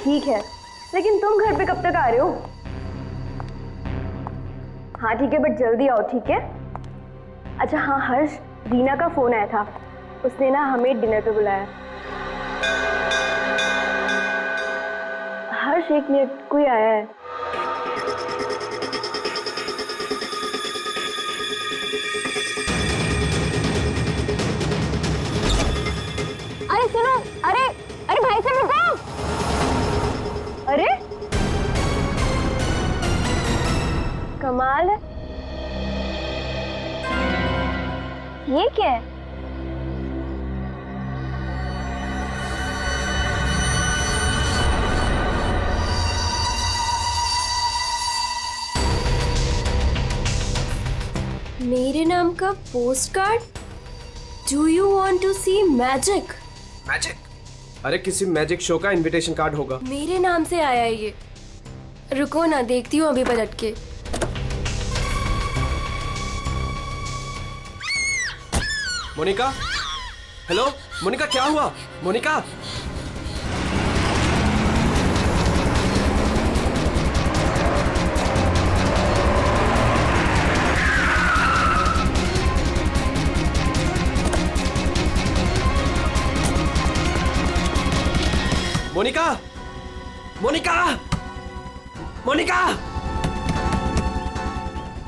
ठीक है, लेकिन तुम घर पे कब तक आ रहे हो? हाँ ठीक है, बट जल्दी आओ, ठीक है? अच्छा हाँ हर्ष, रीना का फोन आया था, उसने ना हमें डिनर पे बुलाया। हर्ष एक मिनट, कोई आया है। अरे सुनो, अरे अरे भाई साहब रुको। अरे कमाल है, ये क्या है? मेरे नाम का post card? Do you want to see magic? Magic? अरे किसी मैजिक शो का इनविटेशन कार्ड होगा। मेरे नाम से आया है ये। रुको ना, देखती हूँ अभी पलट के। मोनिका, हेलो मोनिका, क्या हुआ? मोनिका, मोनिका, मोनिका, मोनिका,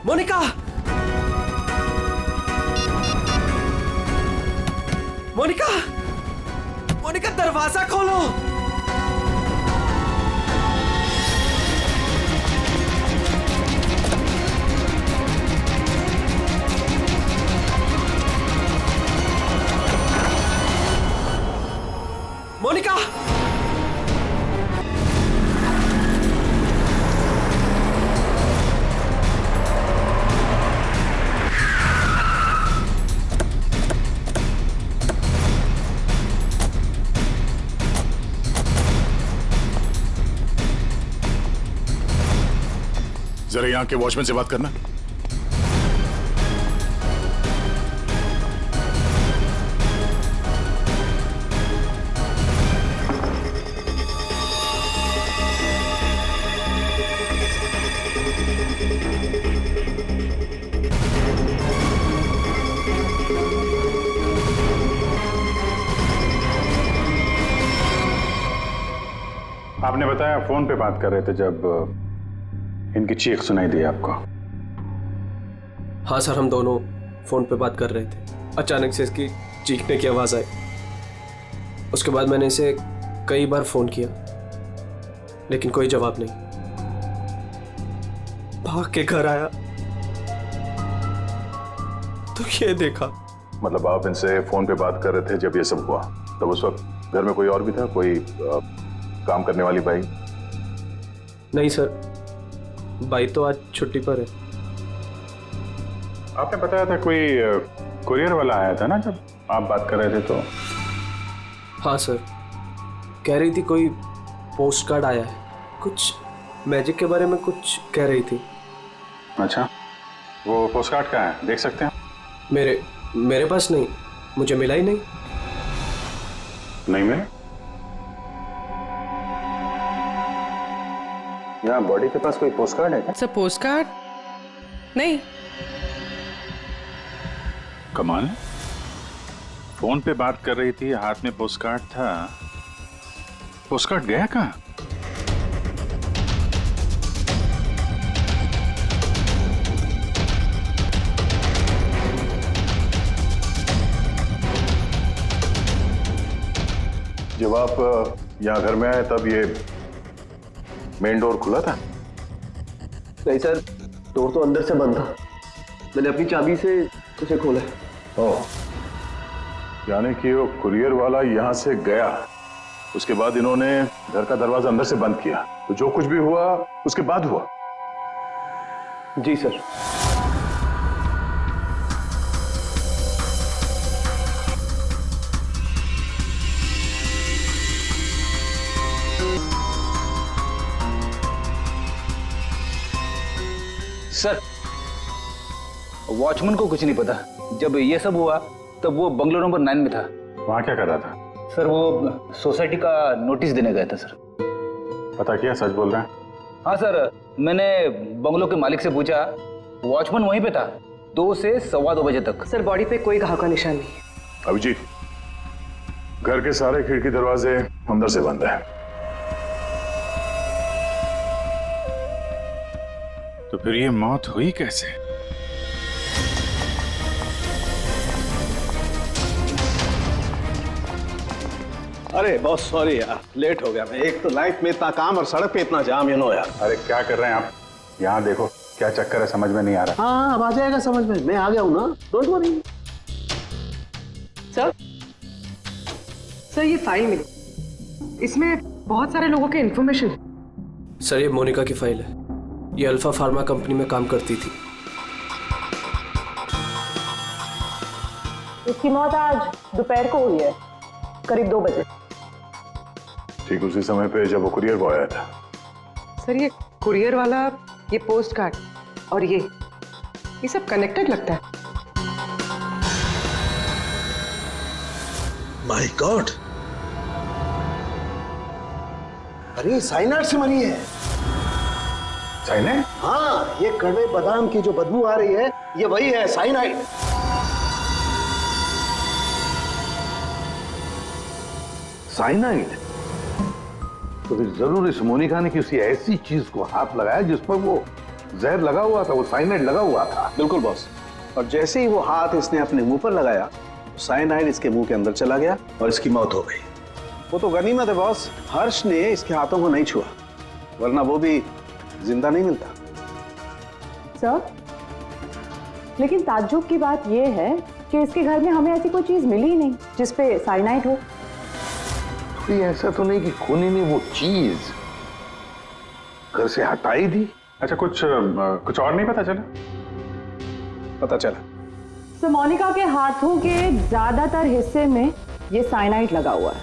मोनिका, मोनिका, मोनिका, दरवाजा खोलो। मोनिका, जरा यहाँ के वॉचमैन से बात करना। आपने बताया फोन पे बात कर रहे थे जब इनकी चीख सुनाई दी आपको। हाँ सर, हम दोनों फोन पे बात कर रहे थे, अचानक से इसकी चीखने की आवाज आई। उसके बाद मैंने इसे कई बार फोन किया, लेकिन कोई जवाब नहीं। भाग के घर आया तो ये देखा। मतलब आप इनसे फोन पे बात कर रहे थे जब ये सब हुआ, तब उस वक्त घर में कोई और भी था? कोई काम करने वाली बाई? नहीं सर, बाई तो आज छुट्टी पर है। आपने बताया था कोई कुरियर वाला आया था ना जब आप बात कर रहे थे तो? हाँ सर, कह रही थी कोई पोस्ट कार्ड आया है, कुछ मैजिक के बारे में कुछ कह रही थी। अच्छा, वो पोस्ट कार्ड कहाँ है, देख सकते हैं? मेरे पास नहीं, मुझे मिला ही नहीं। नहीं मिला? यहाँ बॉडी के पास कोई पोस्ट कार्ड है क्या? सर पोस्ट कार्ड नहीं। कमाल है, फोन पे बात कर रही थी, हाथ में पोस्ट कार्ड था। पोस्ट कार्ड गया कहाँ? जब आप यहाँ घर में आए तब ये मेन डोर खुला था? नहीं सर, डोर तो अंदर से बंद था, मैंने अपनी चाबी से उसे खोला। ओह, यानी कि वो कुरियर वाला यहाँ से गया, उसके बाद इन्होंने घर का दरवाजा अंदर से बंद किया, तो जो कुछ भी हुआ उसके बाद हुआ? जी सर। सर, वॉचमैन को कुछ नहीं पता। जब ये सब हुआ तब वो बंगलो नंबर 9 में था। वहां क्या कर रहा था? सर वो सोसाइटी का नोटिस देने गया था सर। पता किया, सच बोल रहे हैं? हाँ सर, मैंने बंगलो के मालिक से पूछा, वॉचमैन वहीं पे था 2 से 2:15 बजे तक। सर बॉडी पे कोई घाव का निशान नहीं है। अभिजीत, घर के सारे खिड़की दरवाजे अंदर से बंद हैं। तो फिर ये मौत हुई कैसे? अरे बहुत सॉरी यार, लेट हो गया मैं। एक तो लाइफ में इतना काम और सड़क पे इतना जाम, यार। अरे क्या कर रहे हैं आप? यहाँ देखो, क्या चक्कर है, समझ में नहीं आ रहा। हाँ, अब आ जाएगा समझ में, मैं आ गया हूँ ना, डोंट वरी। सर ये फाइल मिली, इसमें बहुत सारे लोगों के इन्फॉर्मेशन है। सर ये मोनिका की फाइल है। ये अल्फा फार्मा कंपनी में काम करती थी। इसकी मौत आज दोपहर को हुई है, करीब 2 बजे। ठीक उसी समय पे जब वो कुरियर बॉय आया था। सर ये कुरियर वाला, ये पोस्ट कार्ड और ये सब कनेक्टेड लगता है। माय गॉड, अरे साइनाइड से मरी है। साइनाइड? हाँ, ये कड़वे बादाम की जो बदबू आ रही है, ये वही है, साइनाइड। साइनाइड? तो फिर जरूर इस मोनिका ने किसी ऐसी चीज को हाथ लगाया जिस पर वो जहर लगा हुआ था, वो साइनाइड लगा हुआ था। बिल्कुल बॉस। और जैसे ही वो हाथ इसने अपने मुंह पर लगाया, साइनाइड इसके मुंह के अंदर चला गया और इसकी मौत हो गई। वो तो गनीमत है बॉस, हर्ष ने इसके हाथों को नहीं छुआ, वरना वो भी जिंदा नहीं मिलता। सर, लेकिन ताज्जुब की बात यह है कि इसके घर में हमें ऐसी कोई चीज मिली ही नहीं जिसपे साइनाइड हो। कोई ऐसा तो नहीं कि खूनी ने वो चीज घर से हटाई दी? अच्छा, कुछ और नहीं पता चला? पता चला, तो मोनिका के हाथों के ज्यादातर हिस्से में ये साइनाइड लगा हुआ है,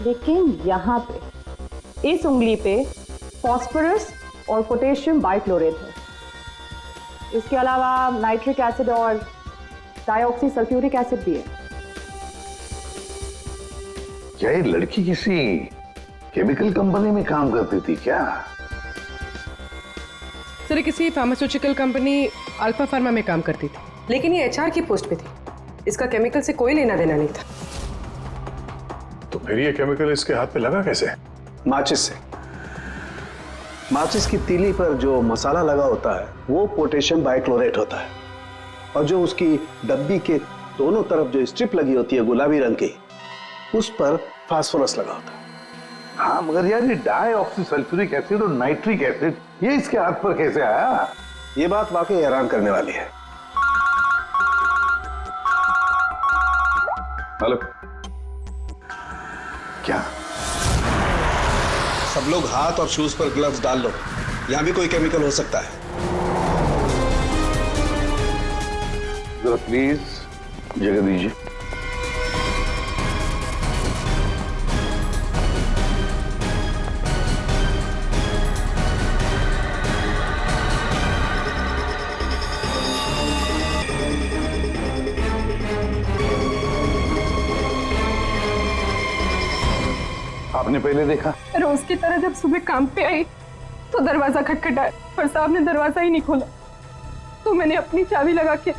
लेकिन यहाँ पे इस उंगली पे फास्फोरस और पोटेशियम बाइक्लोरेट है। इसके अलावा नाइट्रिक एसिड और डाइऑक्सी सल्फ्यूरिक एसिड भी है। क्या ये लड़की किसी केमिकल कंपनी में काम करती थी क्या? सर किसी फार्मास्यूटिकल कंपनी अल्फा फार्मा में काम करती थी, लेकिन ये एचआर की पोस्ट पे थी। इसका केमिकल से कोई लेना देना नहीं था। तो फिर ये केमिकल इसके हाथ पे लगा कैसे? माचिस से। माचिस की तीली पर जो मसाला लगा होता है वो पोटेशियम बाइक्लोरेट होता है, और जो उसकी डब्बी के दोनों तरफ जो स्ट्रिप लगी होती है गुलाबी रंग की, उस पर फास्फोरस लगा होता है। हाँ, मगर यार ये डाइऑक्सी सल्फ्यूरिक एसिड और नाइट्रिक एसिड ये इसके हाथ पर कैसे आया? ये बात वाकई हैरान करने वाली है। हेलो, क्या? सब लोग हाथ और शूज पर ग्लव्स डाल लो, यहां भी कोई केमिकल हो सकता है। जरा प्लीज जगह दीजिए। आपने पहले देखा? रोज की तरह जब सुबह काम पे आई तो दरवाजा खटखटाया, पर साहब ने दरवाजा ही नहीं खोला। तो मैंने अपनी चाबी लगा के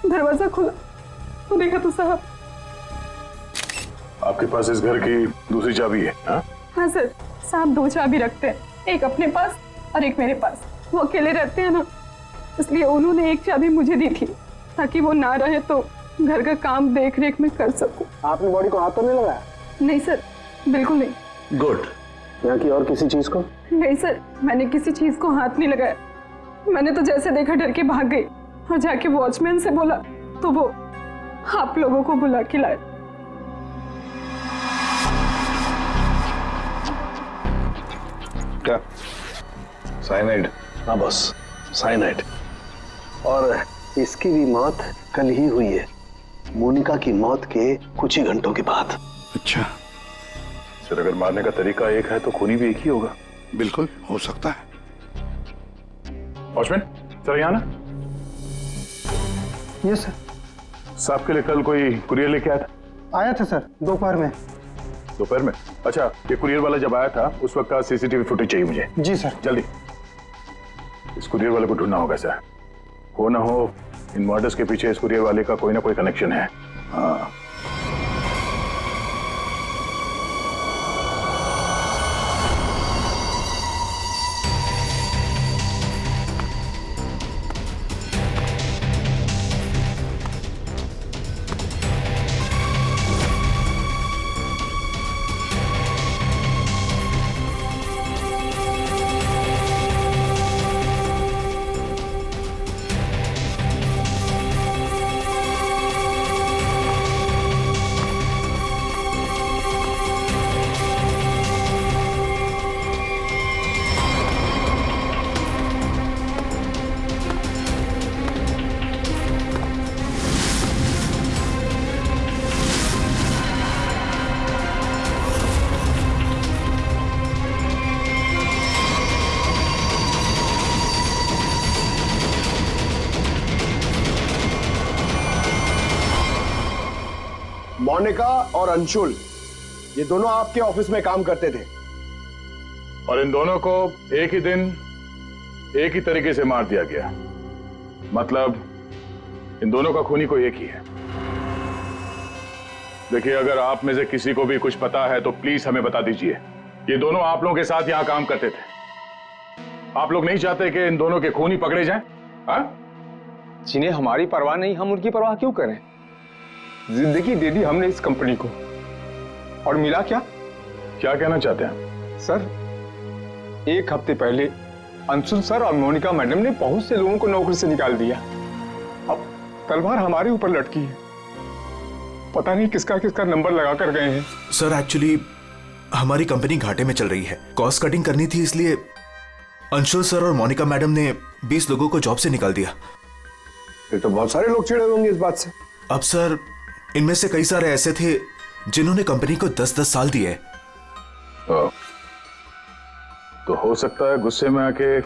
दरवाजा खोला तो देखा तो साहब। आपके पास इस घर की दूसरी चाबी है? हाँ सर, साहब 2 चाबी रखते हैं, एक अपने पास और एक मेरे पास। वो अकेले रहते हैं ना, इसलिए उन्होंने एक चाबी मुझे दी थी ताकि वो ना रहे तो घर का काम देख रेख में कर सकूं। आपने बॉडी को हाथ तो नहीं लगाया? नहीं सर, बिल्कुल नहीं। गुड। यहाँ की और किसी चीज को? नहीं सर, मैंने किसी चीज को हाथ नहीं लगाया। मैंने तो जैसे देखा डर के भाग गई और जाके वॉचमैन से बोला तो वो आप लोगों को बुला के लाए। क्या? साइनाइड? हाँ बॉस, साइनाइड। और इसकी भी मौत कल ही हुई है, मोनिका की मौत के कुछ ही घंटों के बाद। अच्छा, सर अगर मारने का तरीका एक है तो खूनी भी एक ही होगा। बिल्कुल हो सकता है। वॉचमैन सर, यहाँ ना। Yes sir. साहब के लिए कल कोई कुरियर लेके आया था? आया था सर, दोपहर में। दोपहर में? अच्छा, ये कुरियर वाला जब आया था उस वक्त का सीसीटीवी फुटेज चाहिए मुझे। जी सर। जल्दी। इस कुरियर वाले को ढूंढना होगा सर। हो ना हो इन मर्डर्स के पीछे इस कुरियर वाले का कोई ना कोई कनेक्शन है। हाँ। मोनिका और अंशुल ये दोनों आपके ऑफिस में काम करते थे और इन दोनों को एक ही दिन एक ही तरीके से मार दिया गया। मतलब इन दोनों का खूनी कोई एक ही है। देखिए, अगर आप में से किसी को भी कुछ पता है तो प्लीज हमें बता दीजिए। ये दोनों आप लोगों के साथ यहां काम करते थे। आप लोग नहीं चाहते कि इन दोनों के खूनी पकड़े जाएं? हाँ? जिन्हें हमारी परवाह नहीं, हम उनकी परवाह क्यों करें? जिंदगी दे दी हमने इस कंपनी को और मिला क्या? क्या कहना चाहते हैं सर, एक हफ्ते पहले अंशुल सर और मोनिका मैडम ने बहुत से लोगों को नौकरी से निकाल दिया। अब तलवार हमारे ऊपर लटकी है। पता नहीं किसका किसका नंबर लगा कर गए हैं। सर, एक्चुअली हमारी कंपनी घाटे में चल रही है, कॉस्ट कटिंग करनी थी, इसलिए अंशुल सर और मोनिका मैडम ने 20 लोगों को जॉब से निकाल दिया। फिर तो बहुत सारे लोग चिढ़े होंगे इस बात से। अब सर, इनमें से कई सारे ऐसे थे जिन्होंने कंपनी को 10-10 साल दिए। तो हो सकता है गुस्से में आके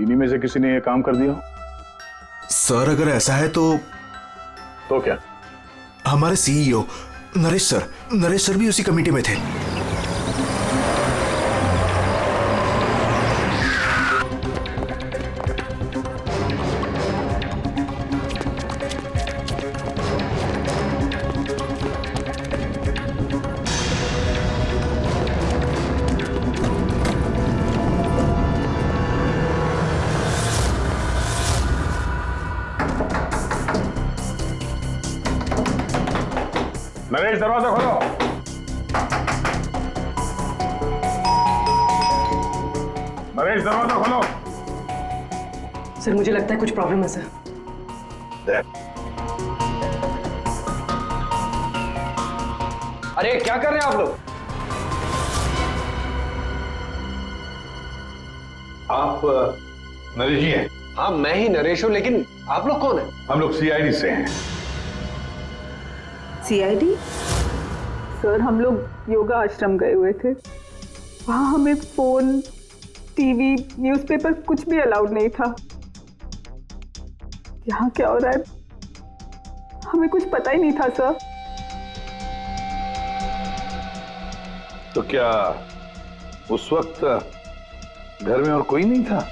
इन्हीं में से किसी ने ये काम कर दिया। सर, अगर ऐसा है तो क्या? हमारे सीईओ नरेश सर भी उसी कमेटी में थे। नरेश, दरवाजा खोलो। नरेश, दरवाजा खोलो। सर, मुझे लगता है कुछ प्रॉब्लम है सर। अरे क्या कर रहे हैं आप लोग? आप नरेश जी हैं? हाँ, मैं ही नरेश हूं, लेकिन आप लोग कौन हैं? हम लोग सीआईडी से हैं। सीआईडी? सर, हम लोग योगा आश्रम गए हुए थे। वहाँ हमें फोन, टीवी, न्यूज़पेपर कुछ भी अलाउड नहीं था। यहाँ क्या हो रहा है हमें कुछ पता ही नहीं था सर। तो क्या उस वक्त घर में और कोई नहीं था?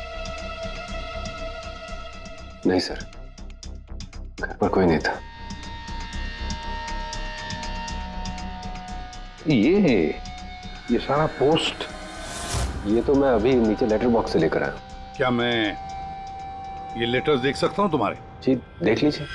नहीं सर, घर पर कोई नहीं था। ये सारा पोस्ट, ये तो मैं अभी नीचे लेटर बॉक्स से लेकर आया। क्या मैं ये लेटर्स देख सकता हूं तुम्हारे? जी, देख लीजिए।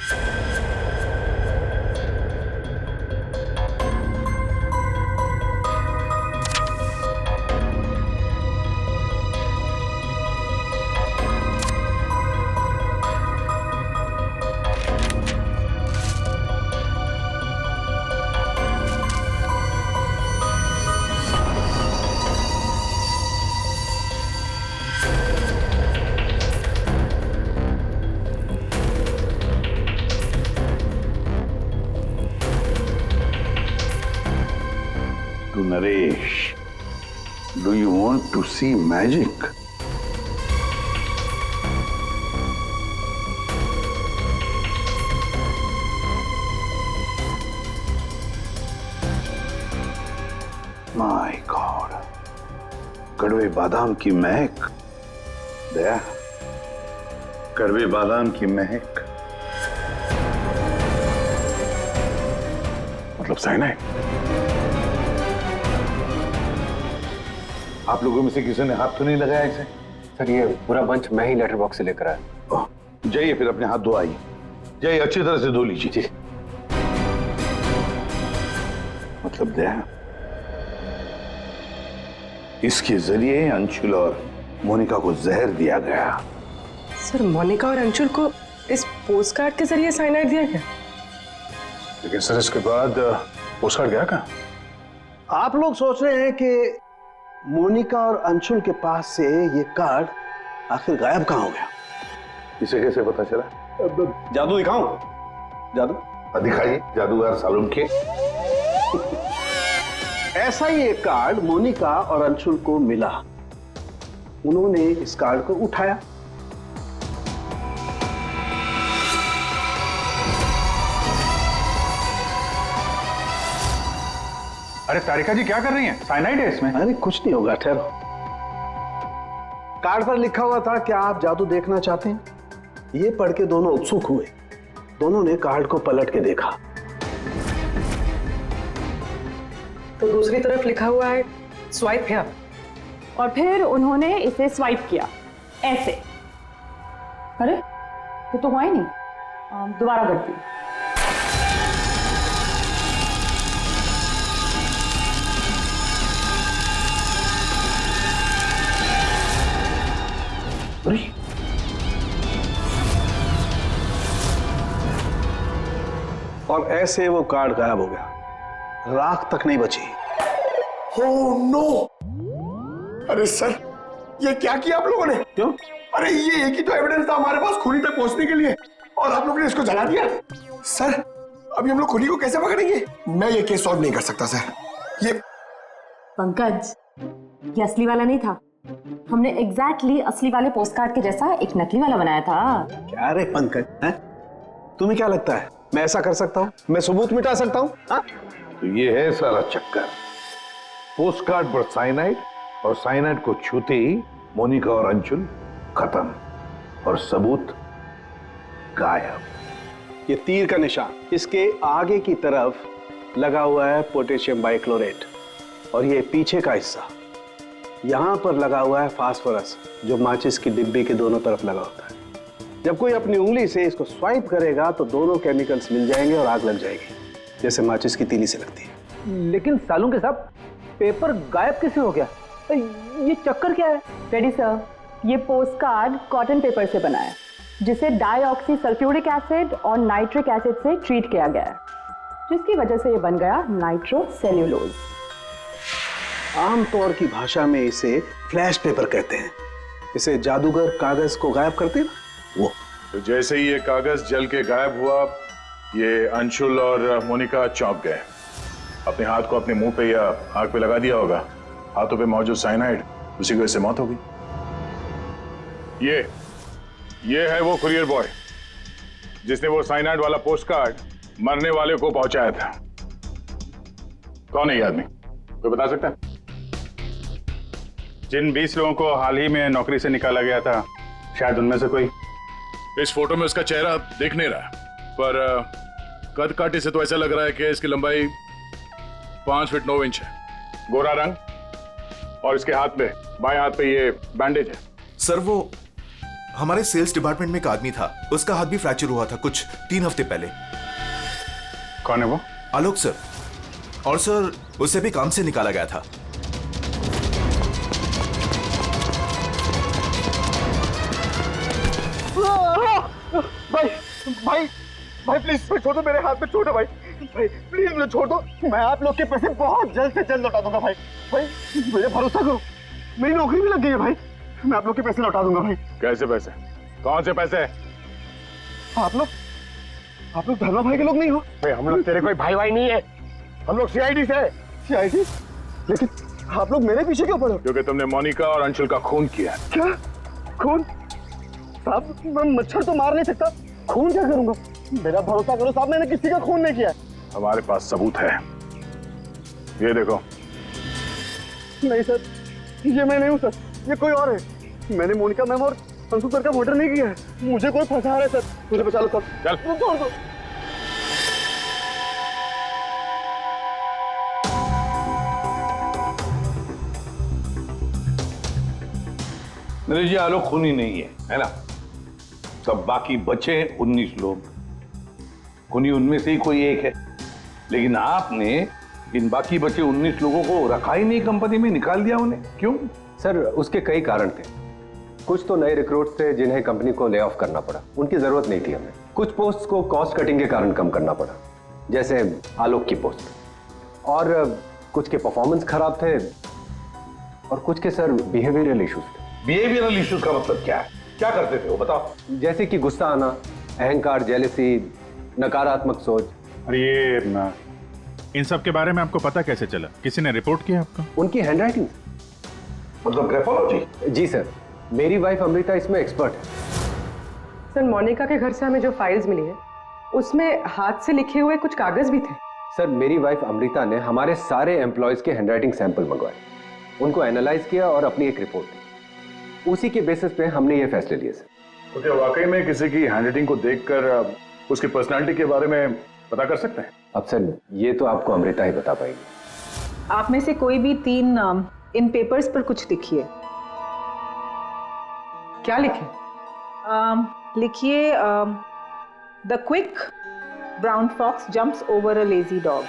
To Naresh, do you want to see magic? My God, कड़वे बादाम की महक। दया, कड़वे बादाम की महक मतलब साइनाइड। आप लोगों में से किसी ने हाथ तो नहीं लगाया इसे? सर ये पूरा बंच मैं ही लेटर बॉक्स से लेकर आया। जाइए फिर अपने हाथ धो आइए, जाइए अच्छी तरह से धो लीजिए। मतलब दया, इसके जरिए अंशुल और मोनिका को जहर दिया गया। सर मोनिका और अंशुल को इस पोस्टकार्ड के जरिए साइनाइड दिया गया? लेकिन सर इसके बाद पोस्टकार्ड गया कहाँ? आप लोग सोच रहे हैं कि मोनिका और अंशुल के पास से ये कार्ड आखिर गायब कहाँ हो गया? इसे कैसे पता चला? जादू दिखाऊं? जादू दिखाइए, जादूगर सालुम के। ऐसा ही एक कार्ड मोनिका और अंशुल को मिला। उन्होंने इस कार्ड को उठाया। अरे तारिका जी क्या कर रही हैं? साइनाइड है इसमें। अरे कुछ नहीं होगा, ठहरो। कार्ड पर लिखा हुआ था, क्या आप जादू देखना चाहते हैं? ये पढ़ के दोनों उत्सुक हुए। दोनों ने कार्ड को पलट के देखा तो दूसरी तरफ लिखा हुआ है स्वाइप हियर। और फिर उन्होंने इसे स्वाइप किया ऐसे। अरे ये तो हुआ ही नहीं। दोबारा करती हूँ। और ऐसे वो कार्ड गायब हो गया, राख तक नहीं बची। Oh no! अरे सर, ये क्या किया आप लोगों ने? क्यों? अरे ये एक ही तो एविडेंस था हमारे पास खूनी तक पहुंचने के लिए, और आप लोगों ने इसको जला दिया। सर, अभी हम लोग खूनी को कैसे पकड़ेंगे? मैं ये केस सॉल्व नहीं कर सकता सर। ये पंकज, ये असली वाला नहीं था। हमने एग्जैक्टली असली वाले पोस्टकार्ड के जैसा एक नकली वाला बनाया था। क्या रे पंकज, हैं? तुम्हें क्या लगता है मैं ऐसा कर सकता हूँ? मैं सबूत मिटा सकता हूँ? तो ये है सारा चक्कर। पोस्टकार्ड पर साइनाइड, और साइनाइड को छूते ही मोनिका और अंशुल खत्म, और सबूत गायब। ये तीर का निशान इसके आगे की तरफ लगा हुआ है पोटेशियम बाइक्लोरेट, और ये पीछे का हिस्सा यहां पर लगा हुआ है फास्फोरस, जो माचिस की डिब्बी के दोनों तरफ लगा होता है। जब कोई अपनी उंगली से इसको स्वाइप करेगा तो दोनों केमिकल्स मिल जाएंगे और आग लग जाएगी, जैसे माचिस की तीली से लगती है। लेकिन सालों के साथ पेपर गायब कैसे हो गया? ये चक्कर क्या है? रेडी सर, ये पोस्टकार्ड कॉटन पेपर से बना है, जिसे डाईऑक्सी सल्फ्यूरिक एसिड और नाइट्रिक एसिड से ट्रीट किया गया है, जिसकी वजह से ये बन गया नाइट्रोसेल्यूलोज। आमतौर की भाषा में इसे फ्लैश पेपर कहते हैं। इसे जादूगर कागज को गायब करते ना, वो। तो जैसे ही ये कागज जल के गायब हुआ, ये अंशुल और मोनिका चौंक गए। अपने हाथ को अपने मुंह पे या आग पे लगा दिया होगा। हाथों पे मौजूद साइनाइड, उसी की वजह से मौत हो गई। ये है वो कुरियर बॉय जिसने वो साइनाइड वाला पोस्टकार्ड मरने वाले को पहुंचाया था। कौन है ये आदमी? कोई बता सकता है? जिन 20 लोगों को हाल ही में नौकरी से निकाला गया था, शायद उनमें से कोई। इस फोटो में उसका चेहरा दिख नहीं रहा, पर कद काटे से तो ऐसा लग रहा है कि इसकी लंबाई 5 फीट 9 इंच है। गोरा रंग, और इसके हाथ पे, बाएं हाथ पे ये बैंडेज है। सर वो हमारे सेल्स डिपार्टमेंट में एक आदमी था, उसका हाथ भी फ्रैक्चर हुआ था कुछ 3 हफ्ते पहले। कौन है वो? आलोक सर। और सर उसे भी काम से निकाला गया था। भाई प्लीज छोड़ दो, मेरे हाथ में छोड़ दो भाई प्लीज मुझे छोड़ दो। मैं आप लोग के पैसे बहुत जल्द से जल्द लौटा दूंगा भाई मुझे भरोसा करो, मेरी नौकरी भी लग गई है भाई, मैं आप लोग के पैसे लौटा दूंगा भाई। कैसे पैसे? कौन से पैसे? आप लोग धर्मा भाई के लोग नहीं हो भाई? हम लोग तेरे कोई भाई नहीं है, हम लोग सीआईडी से। सीआईडी? लेकिन आप लोग मेरे पीछे क्यों पड़े? क्योंकि तुमने मोनिका और अंशुल का खून किया। क्या खून? साहब मैं मच्छर तो मार नहीं सकता, खून क्या करूंगा? मेरा भरोसा करो साहब, मैंने किसी का खून नहीं किया। हमारे पास सबूत है, ये देखो। नहीं सर, ये मैं नहीं हूँ सर, ये कोई और है। मैंने मोनिका मैम और अंशु सर का मर्डर नहीं किया है। मुझे कोई फंसा रहा है सर, मुझे बचा लो सर। चल छोड़ दो। नरेश जी, आलोक खूनी नहीं है ना? सब बाकी बचे 19 लोग, खूनी उनमें से ही कोई एक है। लेकिन आपने इन बाकी बचे 19 लोगों को रखा ही नहीं कंपनी में, निकाल दिया उन्हें, क्यों? सर उसके कई कारण थे। कुछ तो नए रिक्रूट्स थे जिन्हें कंपनी को ले ऑफ करना पड़ा, उनकी जरूरत नहीं थी हमें। कुछ पोस्ट को कॉस्ट कटिंग के कारण कम करना पड़ा, जैसे आलोक की पोस्ट। और कुछ के परफॉर्मेंस खराब थे और कुछ के सर बिहेवियरल इश्यूज थे। बिहेवियरल इश्यूज का मतलब क्या है? क्या करते थे वो, बताओ। जैसे कि गुस्सा आना, अहंकार, जेलसी, नकारात्मक सोच। अरे ये इन सब के बारे में आपको पता कैसे चला? किसी ने रिपोर्ट किया आपको? उनकी हैंडराइटिंग। मतलब ग्राफोलॉजी? जी सर, मेरी वाइफ अमृता इसमें एक्सपर्ट है। सर मोनिका के घर से हमें जो फाइल्स मिली है उसमें हाथ से लिखे हुए कुछ कागज भी थे। सर मेरी वाइफ अमृता ने हमारे सारे एम्प्लॉयज के हैंडराइटिंग सैंपल मंगवाए, उनको एनालाइज किया और अपनी एक रिपोर्ट दी। उसी के बेसिस पे हमने ये फैसले लिए सर। तो क्या वाकई में किसी की हैंडराइटिंग को देखकर उसकी पर्सनालिटी के बारे में पता कर सकते हैं? अब सर ये तो आपको अमृता ही बता पाएगी। आप में से कोई भी 3 इन पेपर्स पर कुछ लिखिए। क्या लिखे? लिखिए the quick brown fox jumps over a lazy dog.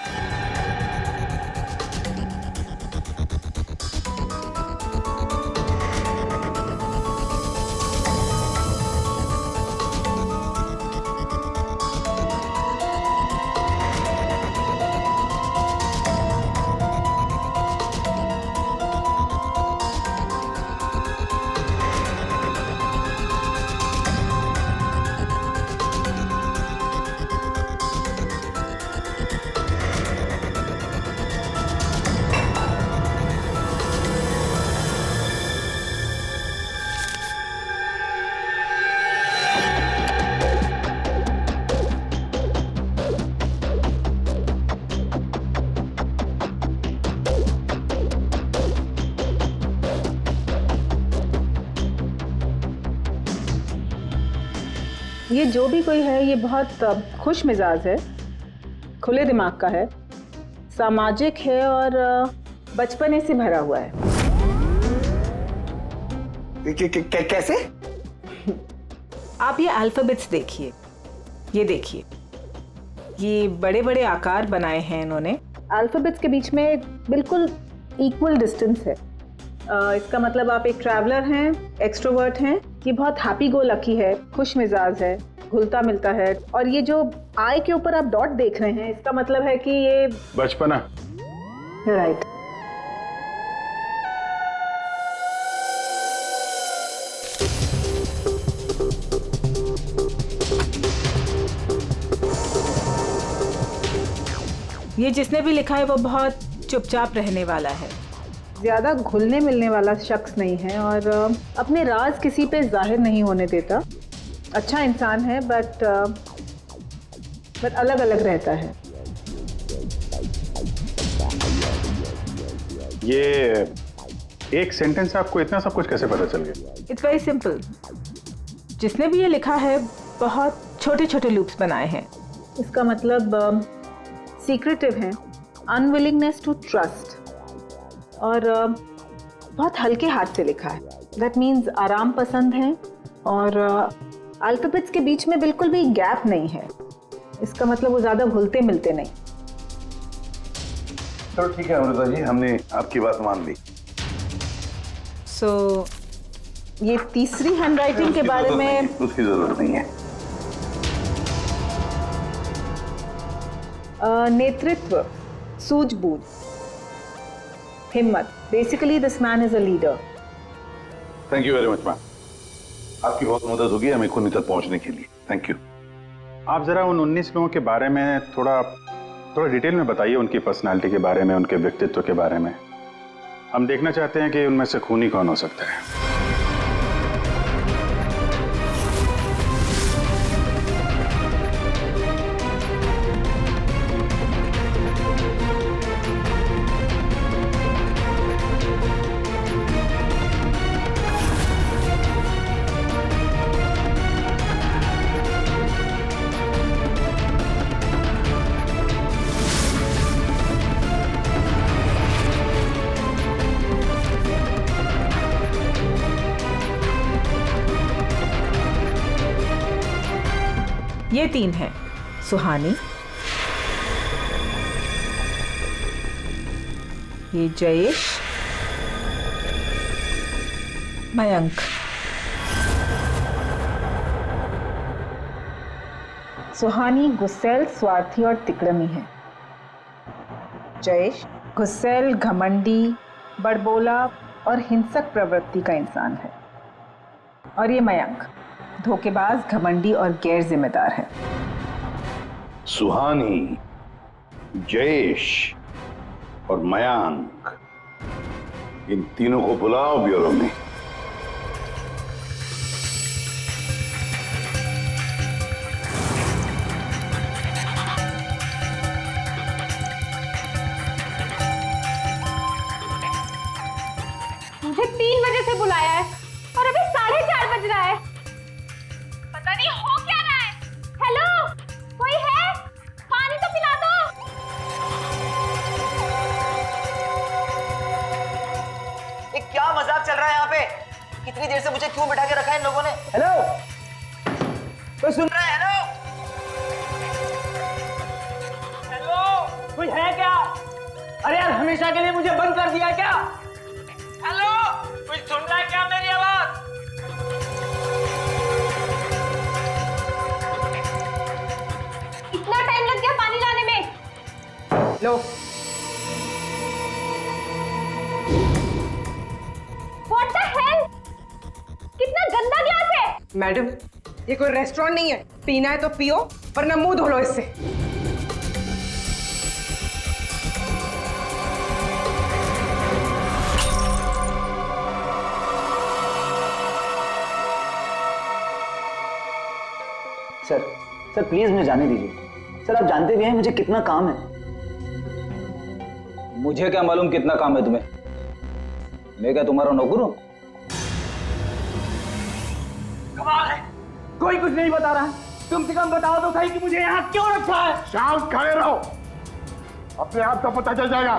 ये जो भी कोई है ये बहुत खुश मिजाज है, खुले दिमाग का है, सामाजिक है और बचपने से भरा हुआ है। कैसे? आप ये अल्फाबेट्स देखिए, ये देखिए, ये बड़े बड़े आकार बनाए हैं इन्होंने। अल्फाबेट्स के बीच में बिल्कुल इक्वल डिस्टेंस है। इसका मतलब आप एक ट्रैवलर हैं, एक्सट्रोवर्ट हैं, ये बहुत हैप्पी गो लकी है, खुश मिजाज है, घुलता मिलता है। और ये जो आई के ऊपर आप डॉट देख रहे हैं इसका मतलब है कि ये बचपना। राइट। ये जिसने भी लिखा है वो बहुत चुपचाप रहने वाला है, ज़्यादा घुलने मिलने वाला शख्स नहीं है और अपने राज किसी पे जाहिर नहीं होने देता। अच्छा इंसान है बट अलग अलग रहता है। ये एक सेंटेंस से आपको इतना सब कुछ कैसे पता चल गया? It's very simple. जिसने भी ये लिखा है बहुत छोटे छोटे लूप्स बनाए हैं। इसका मतलब सीक्रेटिव है, अनविलिंगनेस टू ट्रस्ट, और बहुत हल्के हाथ से लिखा है। दैट मीन्स आराम पसंद है और अल्फाबेट्स के बीच में बिल्कुल भी गैप नहीं है। इसका मतलब वो ज़्यादा घुलते मिलते नहीं। चलो ठीक है अमृता जी, हमने आपकी बात मान ली। सो ये तीसरी हैंडराइटिंग के बारे में उसकी जरूरत नहीं है। नेतृत्व, सूझबूझ, हिम्मत। Basically this man is a leader. Thank you very much ma'am, आपकी बहुत मदद होगी हमें खूनी तक पहुंचने के लिए। Thank you. आप जरा उन 19 लोगों के बारे में थोड़ा डिटेल में बताइए, उनकी पर्सनालिटी के बारे में, उनके व्यक्तित्व के बारे में। हम देखना चाहते हैं कि उनमें से खूनी कौन हो सकता है। ये 3 हैं, सुहानी, ये जयेश, मयंक। सुहानी गुस्सैल, स्वार्थी और तिकड़मी है। जयेश गुस्सैल, घमंडी, बड़बोला और हिंसक प्रवृत्ति का इंसान है। और ये मयंक धोखेबाज, घमंडी और गैर जिम्मेदार है। सुहानी, जयेश और मयांक, इन तीनों को बुलाओ ब्यूरो में। मुझे 3 बजे से बुलाया है और अभी 4:30 बज रहा है। पता नहीं हो क्या रहा है। हेलो, कोई है? पानी तो पिला दो। ये क्या मजाक चल रहा है यहाँ पे? कितनी देर से मुझे क्यों बिठा के रखा है इन लोगों ने? हेलो, कोई सुन रहा है? हेलो, हेलो, कोई है क्या? अरे यार, हमेशा के लिए मुझे बंद कर दिया क्या? हेलो, कोई सुन रहा है क्या मेरी आवाज? इतना टाइम लग गया पानी लाने में। लो, What the hell? कितना गंदा ग्लास है। मैडम, ये कोई रेस्टोरेंट नहीं है। पीना है तो पियो, वरना मुंह धो लो इससे। सर प्लीज मुझे जाने दीजिए। सर, आप जानते भी हैं मुझे कितना काम है। मुझे क्या मालूम कितना काम है तुम्हें? मैं क्या तुम्हारा नौकर हूं? कमाल है, कोई कुछ नहीं बता रहा है। कम से कम बताओ तो सही कि मुझे यहाँ क्यों रखा है। शांत खड़े रहो, अपने आप का पता चल जाएगा।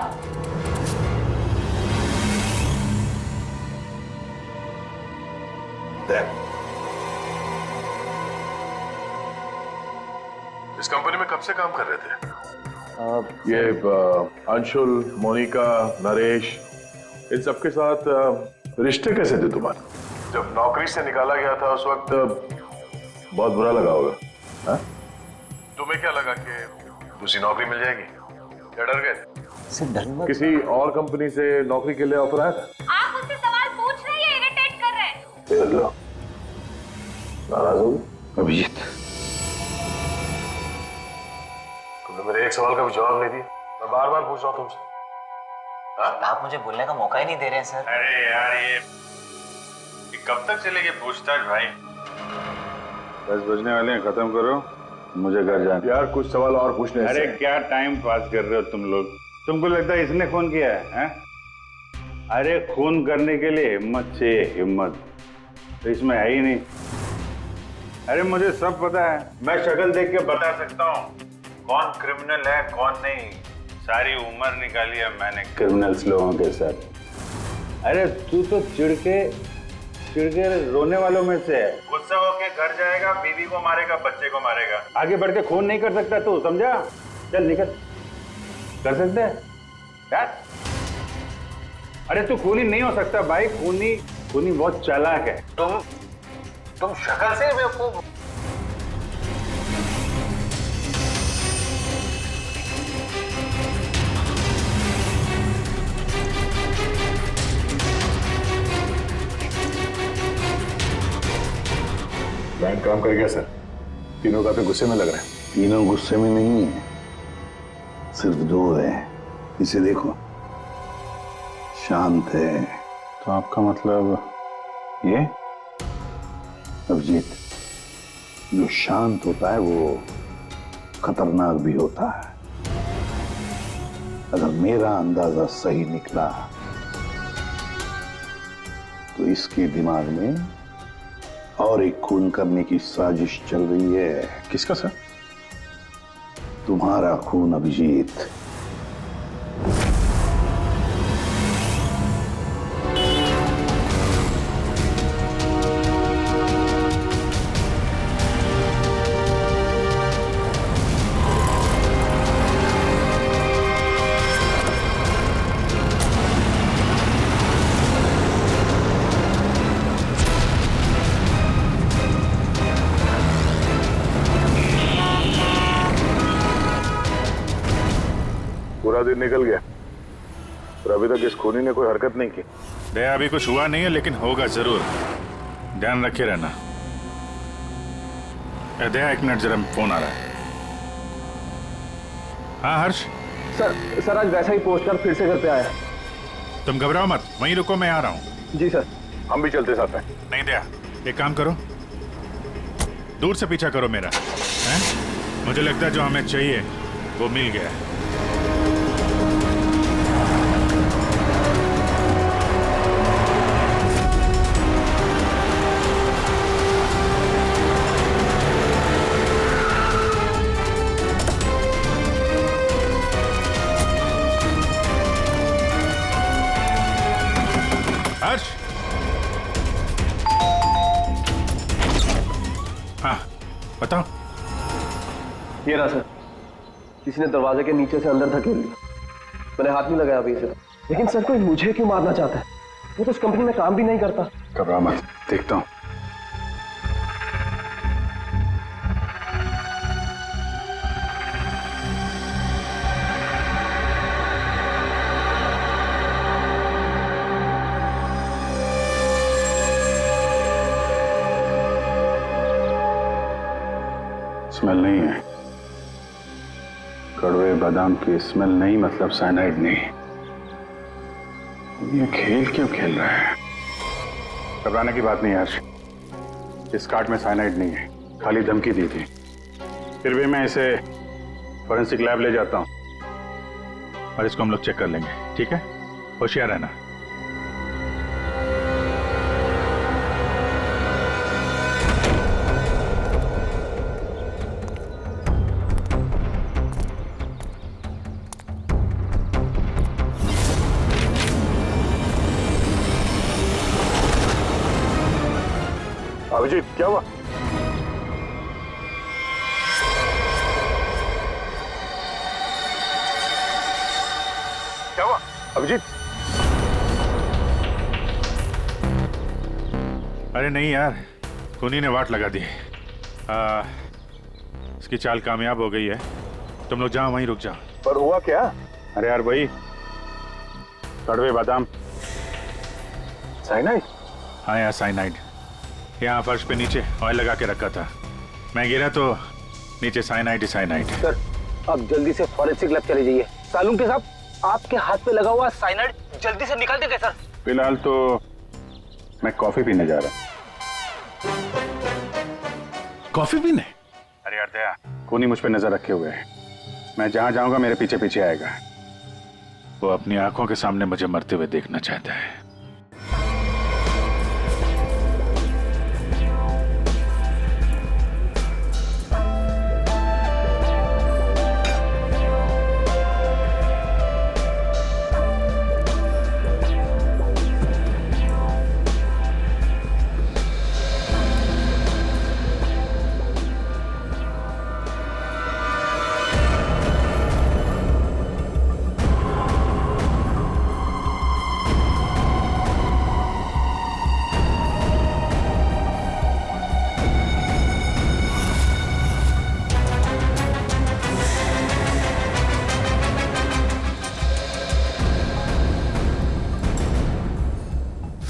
इस कंपनी में कब से काम कर रहे थे? ये अंशुल, मोनिका, नरेश, इन सबके साथ रिश्ते कैसे थे तुम्हारे? जब नौकरी से निकाला गया था उस वक्त बहुत बुरा लगा होगा, हाँ? तुम्हें क्या लगा कि दूसरी नौकरी मिल जाएगी? क्या डर गए? किसी और कंपनी से नौकरी के लिए ऑफर आया था? आप मुझसे सवाल पूछ रहे हैं, इरिटेट कर रहे हैं। नाराज हो? अभिजीत, तुमने मेरे एक सवाल का भी जवाब नहीं दिया। मैं बार बार पूछ रहा हूँ तुमसे। आप मुझे बोलने का मौका ही नहीं दे रहे हैं सर। अरे यार, ये कब तक चलेगी पूछताछ भाई? 10 बजने वाले हैं, खत्म करो, मुझे घर जाना। यार कुछ सवाल और पूछने। अरे क्या टाइम पास कर रहे हो तुम लोग? तुमको लगता है इसने खून किया है? अरे खून करने के लिए हिम्मत चाहिए, हिम्मत तो इसमें है ही नहीं। अरे मुझे सब पता है, मैं शक्ल देख के बता सकता हूँ कौन क्रिमिनल है कौन नहीं। सारी उम्र निकाली है मैंने क्रिमिनल्स लोगों के साथ। अरे तू तो चिढ़ के रोने वालों में से है। गुस्सा होके घर जाएगा, बीवी को मारेगा, बच्चे को मारेगा। आगे बढ़ के खून नहीं कर सकता तू, समझा? चल निकल। कर सकते है यार? अरे तू खूनी नहीं हो सकता भाई। खूनी बहुत चालाक है। तुम शक्ल से बेवकूफ। बैंक काम कर गया सर। तीनों काफी गुस्से में लग रहे हैं। तीनों गुस्से में नहीं है, सिर्फ 2 है। इसे देखो, शांत है। तो आपका मतलब ये? अभिजीत, जो शांत होता है वो खतरनाक भी होता है। अगर मेरा अंदाजा सही निकला तो इसके दिमाग में और एक खून करने की साजिश चल रही है। किसका सर? तुम्हारा खून अभिजीत। पूरा दिन निकल गया और अभी तक इस खूनी ने कोई हरकत नहीं की। दया अभी कुछ हुआ नहीं है, लेकिन होगा जरूर, ध्यान रखे रहना। दया एक मिनट, जरा फोन आ रहा है। हाँ हर्ष। सर आज वैसा ही पोस्टकार्ड फिर से घर पे आया। तुम घबराओ मत, वहीं रुको, मैं आ रहा हूँ। जी सर। हम भी चलते साथ हैं। नहीं दया, एक काम करो, दूर से पीछा करो मेरा, हैं? मुझे लगता है जो हमें चाहिए वो मिल गया है। हर्ष। हाँ बताओ। ये रहा सर, किसी ने दरवाजे के नीचे से अंदर धकेल लिया। मैंने हाथ नहीं लगाया अभी से, लेकिन सर कोई मुझे क्यों मारना चाहता है? वो तो उस कंपनी में काम भी नहीं करता। घबरा मत, देखता हूँ। स्मेल नहीं है, कड़वे बादाम की स्मेल नहीं, मतलब साइनाइड नहीं। ये खेल क्यों खेल रहा है? घबराने की बात नहीं हर्ष, इस कार्ड में साइनाइड नहीं है, खाली धमकी दी थी। फिर भी मैं इसे फॉरेंसिक लैब ले जाता हूं और इसको हम लोग चेक कर लेंगे, ठीक है? होशियार रहना। अभिजीत क्या हुआ? क्या हुआ अभिजीत? अरे नहीं यार, खूनी ने वाट लगा दी। इसकी चाल कामयाब हो गई है। तुम लोग जाओ, वहीं रुक जाओ। पर हुआ क्या? अरे यार वही कड़वे बादाम। साइनाइड? हाँ यार साइनाइड। यहाँ फर्श पे नीचे ऑयल लगा के रखा था, मैं गिरा तो नीचे साइनाइड ही साइनाइड। सर आप जल्दी से फॉरेंसिक लैब चले जाइए। सालून के साहब, आपके हाथ पे लगा हुआ साइनाइड जल्दी से निकाल देंगे सर। फिलहाल तो मैं कॉफी पीने जा रहा हूँ। कॉफी पीने? अरे यार दया, खूनी मुझ पे नजर रखे हुए है। मैं जहां जाऊंगा मेरे पीछे पीछे आएगा। वो अपनी आंखों के सामने मुझे मरते हुए देखना चाहता है।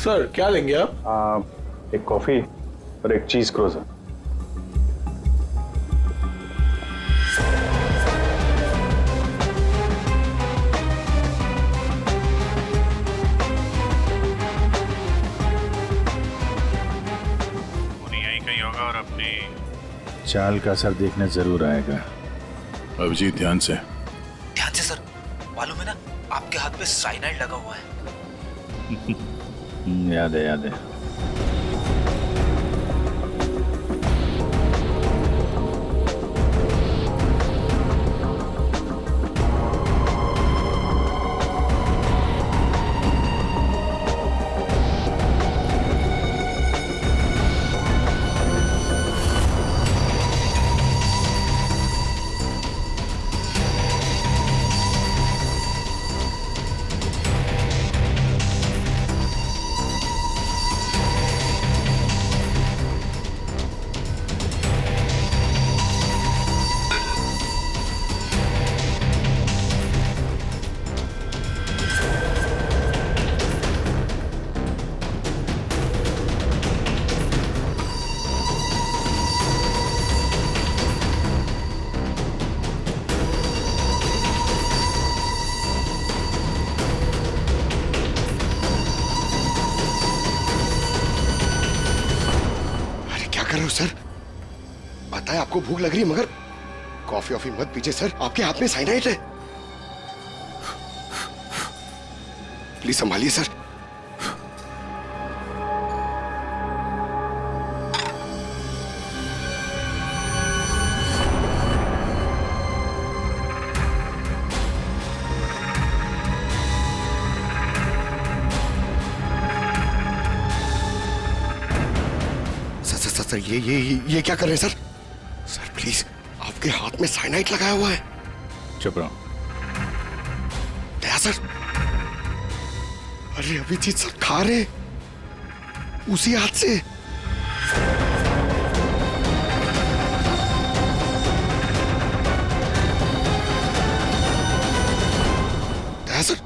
सर क्या लेंगे आप? एक कॉफी और एक चीज क्रोजर। यहीं कहीं होगा और अपनी चाल का असर देखने जरूर आएगा। अभिजीत ध्यान से। ध्यान से सर, मालूम है ना आपके हाथ पे साइनाइड लगा हुआ है। याद है याद है। सर, पता है आपको भूख लग रही है, मगर कॉफी ऑफी मत पीजिए सर, आपके हाथ में साइनाइड है। Please संभालिए sir. सर ये क्या कर रहे हैं सर? सर प्लीज, आपके हाथ में साइनाइड लगाया हुआ है। चुप रहो। दया सर, अरे अभिजीत सर खा रहे उसी हाथ से। दया सर,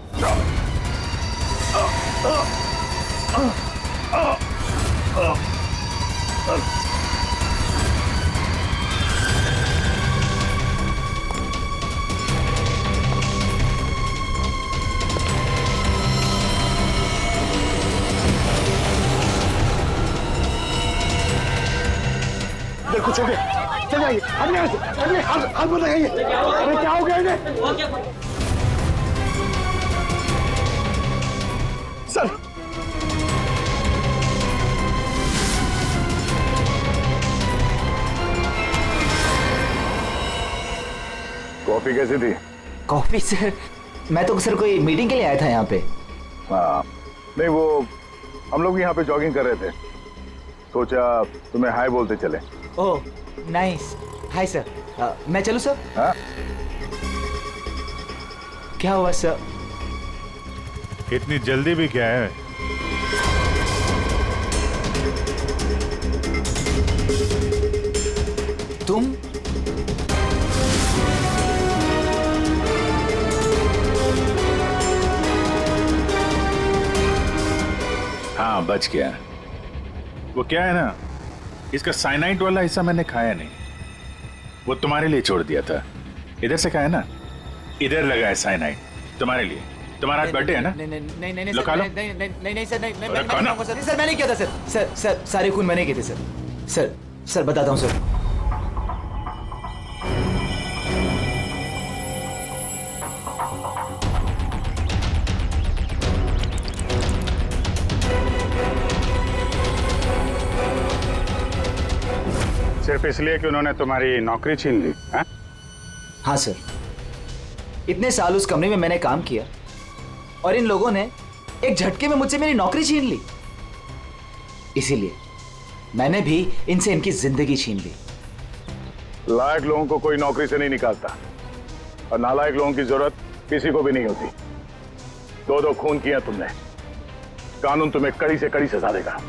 कुछ हो गया, चल जाइए, हाथ मत लगाइए। अरे क्या हो गया इन्हें? सर कॉफी कैसी थी? कॉफी सर, मैं तो सर कोई मीटिंग के लिए आया था यहाँ पे। हाँ, नहीं वो हम लोग यहाँ पे जॉगिंग कर रहे थे, सोचा तुम्हें हाय बोलते चले। Oh nice, hi sir. मैं चलूँ सर? हाँ? क्या हुआ सर? इतनी जल्दी भी क्या है? तुम? हाँ बच गया। वो क्या है ना, इसका साइनाइड वाला हिस्सा मैंने खाया नहीं, वो तुम्हारे लिए छोड़ दिया था। इधर से खाया ना, इधर लगा है साइनाइड तुम्हारे लिए। तुम्हारा आज बर्थडे है ना? नहीं नहीं नहीं लो खा लो। नहीं सर, नहीं अरे खाना। सर मैंने किया था सर। सर सारे खून मैंने किए थे सर। सर बताता हूँ सर। सिर्फ इसलिए कि उन्होंने तुम्हारी नौकरी छीन ली? हाँ सर, इतने साल उस कंपनी में मैंने काम किया और इन लोगों ने एक झटके में मुझसे मेरी नौकरी छीन ली। इसीलिए मैंने भी इनसे इनकी जिंदगी छीन ली। लायक लोगों को कोई नौकरी से नहीं निकालता, और नालायक लोगों की जरूरत किसी को भी नहीं होती। दो खून किया तुमने, कानून तुम्हें कड़ी से कड़ी सजा देगा।